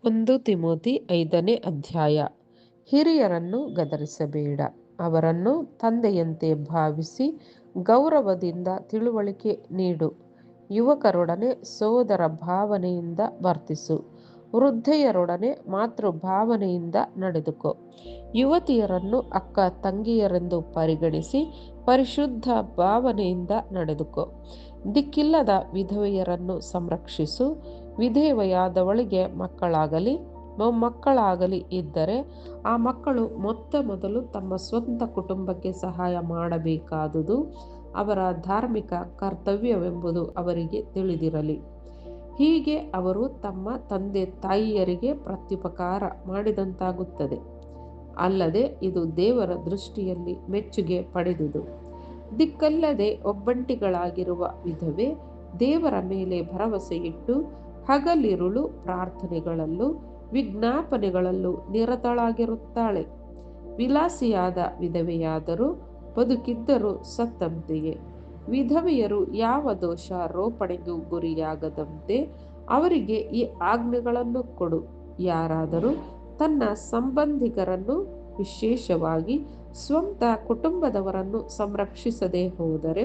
1 Timothy 5ನೇ ಅಧ್ಯಾಯ. ಹಿರಿಯರನ್ನು ಗದರಿಸಬೇಡ, ಅವರನ್ನು ತಂದೆಯಂತೆ ಭಾವಿಸಿ ಗೌರವದಿಂದ ತಿಳುವಳಿಕೆ ನೀಡು. ಯುವಕರೊಡನೆ ಸೋದರ ಭಾವನೆಯಿಂದ ವರ್ತಿಸು. ವೃದ್ಧೆಯರೊಡನೆ ಮಾತೃಭಾವನೆಯಿಂದ ನಡೆದುಕೋ. ಯುವತಿಯರನ್ನು ಅಕ್ಕ ತಂಗಿಯರೆಂದು ಪರಿಗಣಿಸಿ ಪರಿಶುದ್ಧ ಭಾವನೆಯಿಂದ ನಡೆದುಕೋ. ದಿಕ್ಕಿಲ್ಲದ ವಿಧವೆಯರನ್ನು ಸಂರಕ್ಷಿಸು. ವಿಧವೆಯಾದವಳಿಗೆ ಮಕ್ಕಳಾಗಲಿ ಮೊಮ್ಮಕ್ಕಳಾಗಲಿ ಇದ್ದರೆ ಆ ಮಕ್ಕಳು ಮೊದಲು ತಮ್ಮ ಸ್ವಂತ ಕುಟುಂಬಕ್ಕೆ ಸಹಾಯ ಮಾಡಬೇಕಾದುದು ಅವರ ಧಾರ್ಮಿಕ ಕರ್ತವ್ಯವೆಂಬುದು ಅವರಿಗೆ ತಿಳಿದಿರಲಿ. ಹೀಗೆ ಅವರು ತಮ್ಮ ತಂದೆ ತಾಯಿಯರಿಗೆ ಪ್ರತ್ಯುಪಕಾರ ಮಾಡಿದಂತಾಗುತ್ತದೆ. ಅಲ್ಲದೆ ಇದು ದೇವರ ದೃಷ್ಟಿಯಲ್ಲಿ ಮೆಚ್ಚುಗೆ ಪಡೆದುದು. ದಿಕ್ಕಲ್ಲದೆ ಒಬ್ಬಂಟಿಗಳಾಗಿರುವ ವಿಧವೆ ದೇವರ ಮೇಲೆ ಭರವಸೆಯಿಟ್ಟು ಹಗಲಿರುಳು ಪ್ರಾರ್ಥನೆಗಳಲ್ಲೂ ವಿಜ್ಞಾಪನೆಗಳಲ್ಲೂ ನಿರತಳಾಗಿರುತ್ತಾಳೆ. ವಿಲಾಸಿಯಾದ ವಿಧವೆಯಾದರೂ ಬದುಕಿದ್ದರೂ ಸತ್ತಂತೆಯೇ. ವಿಧವೆಯರು ಯಾವ ದೋಷಾರೋಪಣೆಗೂ ಗುರಿಯಾಗದಂತೆ ಅವರಿಗೆ ಈ ಆಜ್ಞೆಗಳನ್ನು ಕೊಡು. ಯಾರಾದರೂ ತನ್ನ ಸಂಬಂಧಿಕರನ್ನು, ವಿಶೇಷವಾಗಿ ಸ್ವಂತ ಕುಟುಂಬದವರನ್ನು ಸಂರಕ್ಷಿಸದೆ ಹೋದರೆ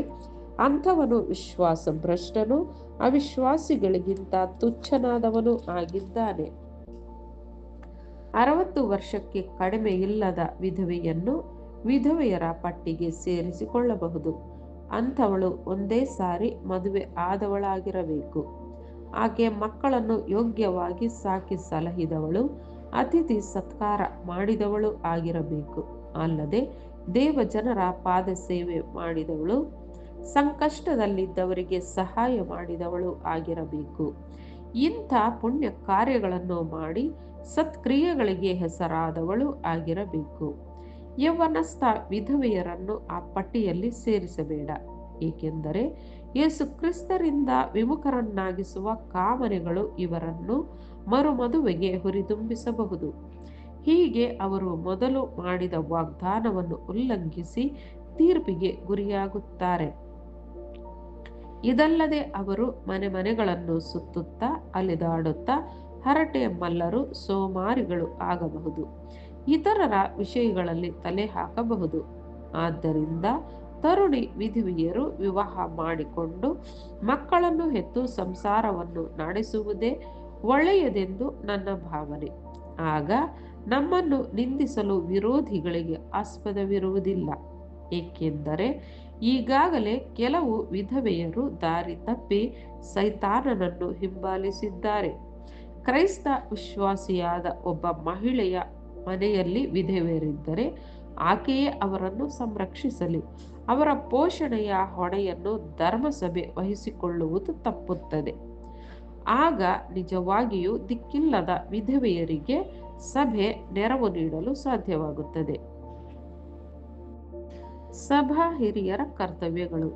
ಅಂಥವನು ವಿಶ್ವಾಸಭ್ರಷ್ಟನೂ ಅವಿಶ್ವಾಸಿಗಳಿಗಿಂತ ತುಚ್ಛನಾದವನೂ ಆಗಿದ್ದಾನೆ. 60 ವರ್ಷಕ್ಕೆ ಕಡಿಮೆ ಇಲ್ಲದ ವಿಧವೆಯನ್ನು ವಿಧವೆಯರ ಪಟ್ಟಿಗೆ ಸೇರಿಸಿಕೊಳ್ಳಬಹುದು. ಅಂಥವಳು ಒಂದೇ ಸಾರಿ ಮದುವೆ ಆದವಳಾಗಿರಬೇಕು. ಆಕೆ ಮಕ್ಕಳನ್ನು ಯೋಗ್ಯವಾಗಿ ಸಾಕಿ ಸಲಹಿದವಳು, ಅತಿಥಿ ಸತ್ಕಾರ ಮಾಡಿದವಳು ಆಗಿರಬೇಕು. ಅಲ್ಲದೆ ದೇವಜನರ ಪಾದ ಸೇವೆ ಮಾಡಿದವಳು, ಸಂಕಷ್ಟದಲ್ಲಿದ್ದವರಿಗೆ ಸಹಾಯ ಮಾಡಿದವಳು ಆಗಿರಬೇಕು. ಇಂಥ ಪುಣ್ಯ ಕಾರ್ಯಗಳನ್ನು ಮಾಡಿ ಸತ್ಕ್ರಿಯೆಗಳಿಗೆ ಹೆಸರಾದವಳು ಆಗಿರಬೇಕು. ಯೌವನಸ್ಥ ವಿಧವೆಯರನ್ನು ಆ ಪಟ್ಟಿಯಲ್ಲಿ ಸೇರಿಸಬೇಡ, ಏಕೆಂದರೆ ಯೇಸು ಕ್ರಿಸ್ತರಿಂದ ವಿಮುಖರನ್ನಾಗಿಸುವ ಕಾಮನೆಗಳು ಇವರನ್ನು ಮರುಮದುವೆಗೆ ಹುರಿದುಂಬಿಸಬಹುದು. ಹೀಗೆ ಅವರು ಮೊದಲು ಮಾಡಿದ ವಾಗ್ದಾನವನ್ನು ಉಲ್ಲಂಘಿಸಿ ತೀರ್ಪಿಗೆ ಗುರಿಯಾಗುತ್ತಾರೆ. ಇದಲ್ಲದೆ ಅವರು ಮನೆಗಳನ್ನು ಸುತ್ತುತ್ತಾ ಅಲೆದಾಡುತ್ತಾ ಹರಟೆ ಮಲ್ಲರು, ಸೋಮಾರಿಗಳು ಆಗಬಹುದು. ಇತರರ ವಿಷಯಗಳಲ್ಲಿ ತಲೆ ಹಾಕಬಹುದು. ಆದ್ದರಿಂದ ತರುಣಿ ವಿಧವೆಯರು ವಿವಾಹ ಮಾಡಿಕೊಂಡು ಮಕ್ಕಳನ್ನು ಹೆತ್ತು ಸಂಸಾರವನ್ನು ನಡೆಸುವುದೇ ಒಳ್ಳೆಯದೆಂದು ನನ್ನ ಭಾವನೆ. ಆಗ ನಮ್ಮನ್ನು ನಿಂದಿಸಲು ವಿರೋಧಿಗಳಿಗೆ ಆಸ್ಪದವಿರುವುದಿಲ್ಲ. ಏಕೆಂದರೆ ಈಗಾಗಲೇ ಕೆಲವು ವಿಧವೆಯರು ದಾರಿ ತಪ್ಪಿ ಸೈತಾನನನ್ನು ಹಿಂಬಾಲಿಸಿದ್ದಾರೆ. ಕ್ರೈಸ್ತ ವಿಶ್ವಾಸಿಯಾದ ಒಬ್ಬ ಮಹಿಳೆಯ ಮನೆಯಲ್ಲಿ ವಿಧವೆಯರಿದ್ದರೆ ಆಕೆಯೇ ಅವರನ್ನು ಸಂರಕ್ಷಿಸಲಿ. ಅವರ ಪೋಷಣೆಯ ಹೊಣೆಯನ್ನು ಧರ್ಮಸಭೆ ವಹಿಸಿಕೊಳ್ಳುವುದು ತಪ್ಪುತ್ತದೆ. ಆಗ ನಿಜವಾಗಿಯೂ ದಿಕ್ಕಿಲ್ಲದ ವಿಧವೆಯರಿಗೆ ಸಭೆ ನೆರವು ನೀಡಲು ಸಾಧ್ಯವಾಗುತ್ತದೆ. ಸಭಾ ಹಿರಿಯರ ಕರ್ತವ್ಯಗಳು.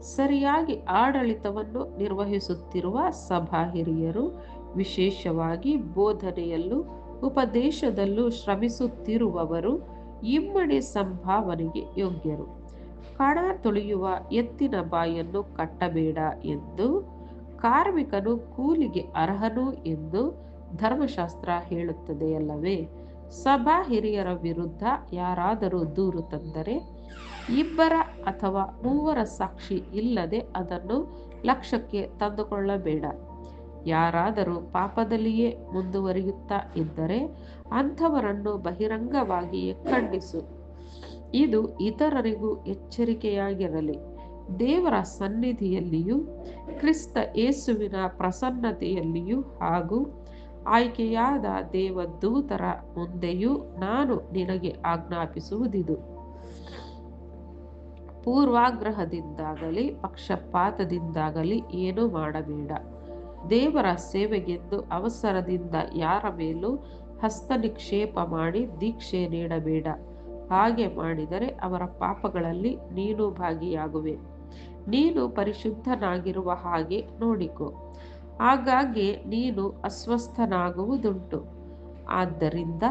ಸರಿಯಾಗಿ ಆಡಳಿತವನ್ನು ನಿರ್ವಹಿಸುತ್ತಿರುವ ಸಭಾ ಹಿರಿಯರು, ವಿಶೇಷವಾಗಿ ಬೋಧನೆಯಲ್ಲೂ ಉಪದೇಶದಲ್ಲೂ ಶ್ರಮಿಸುತ್ತಿರುವವರು, ಇಮ್ಮಡಿ ಸಂಭಾವನೆಗೆ ಯೋಗ್ಯರು. ಕಣ ತುಳಿಯುವ ಎತ್ತಿನ ಬಾಯನ್ನು ಕಟ್ಟಬೇಡ ಎಂದು, ಕಾರ್ಮಿಕನು ಕೂಲಿಗೆ ಅರ್ಹನು ಎಂದು ಧರ್ಮಶಾಸ್ತ್ರ ಹೇಳುತ್ತದೆಯಲ್ಲವೇ? ಸಭಾ ಹಿರಿಯರ ವಿರುದ್ಧ ಯಾರಾದರೂ ದೂರು ತಂದರೆ 2 ಅಥವಾ 3 ಸಾಕ್ಷಿ ಇಲ್ಲದೆ ಅದನ್ನು ಲಕ್ಷ್ಯಕ್ಕೆ ತಂದುಕೊಳ್ಳಬೇಡ. ಯಾರಾದರೂ ಪಾಪದಲ್ಲಿಯೇ ಮುಂದುವರಿಯುತ್ತಾ ಇದ್ದರೆ ಅಂಥವರನ್ನು ಬಹಿರಂಗವಾಗಿಯೇ ಖಂಡಿಸು. ಇದು ಇತರರಿಗೂ ಎಚ್ಚರಿಕೆಯಾಗಿರಲಿ. ದೇವರ ಸನ್ನಿಧಿಯಲ್ಲಿಯೂ ಕ್ರಿಸ್ತ ಯೇಸುವಿನ ಪ್ರಸನ್ನತೆಯಲ್ಲಿಯೂ ಹಾಗೂ ಆಯ್ಕೆಯಾದ ದೇವದೂತರ ಮುಂದೆಯೂ ನಾನು ನಿನಗೆ ಆಜ್ಞಾಪಿಸುವುದಿದು: ಪೂರ್ವಾಗ್ರಹದಿಂದಾಗಲಿ ಪಕ್ಷಪಾತದಿಂದಾಗಲಿ ಏನೂ ಮಾಡಬೇಡ. ದೇವರ ಸೇವೆಗೆಂದು ಅವಸರದಿಂದ ಯಾರ ಮೇಲೂ ಹಸ್ತನಿಕ್ಷೇಪ ಮಾಡಿ ದೀಕ್ಷೆ ನೀಡಬೇಡ. ಹಾಗೆ ಮಾಡಿದರೆ ಅವರ ಪಾಪಗಳಲ್ಲಿ ನೀನು ಭಾಗಿಯಾಗುವೆ. ನೀನು ಪರಿಶುದ್ಧನಾಗಿರುವ ಹಾಗೆ ನೋಡಿಕೋ. ಆಗಾಗ್ಗೆ ನೀನು ಅಸ್ವಸ್ಥನಾಗುವುದುಂಟು. ಆದ್ದರಿಂದ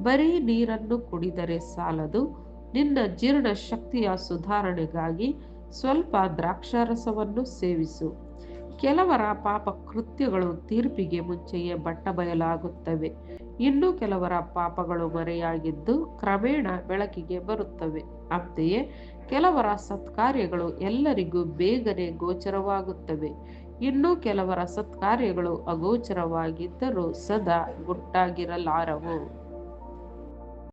ಬರೀ ನೀರನ್ನು ಕುಡಿದರೆ ಸಾಲದು. ನಿನ್ನ ಜೀರ್ಣ ಶಕ್ತಿಯ ಸುಧಾರಣೆಗಾಗಿ ಸ್ವಲ್ಪ ದ್ರಾಕ್ಷಾರಸವನ್ನು ಸೇವಿಸು. ಕೆಲವರ ಪಾಪ ಕೃತ್ಯಗಳು ತೀರ್ಪಿಗೆ ಮುಂಚೆಯೇ ಬಟ್ಟಬಯಲಾಗುತ್ತವೆ. ಇನ್ನು ಕೆಲವರ ಪಾಪಗಳು ಮರೆಯಾಗಿದ್ದು ಕ್ರಮೇಣ ಬೆಳಕಿಗೆ ಬರುತ್ತವೆ. ಅಂತೆಯೇ ಕೆಲವರ ಸತ್ಕಾರ್ಯಗಳು ಎಲ್ಲರಿಗೂ ಬೇಗನೆ ಗೋಚರವಾಗುತ್ತವೆ. ಇನ್ನು ಕೆಲವರ ಸತ್ಕಾರ್ಯಗಳು ಅಗೋಚರವಾಗಿದ್ದರೂ ಸದಾ ಗುಟ್ಟಾಗಿರಲಾರವು.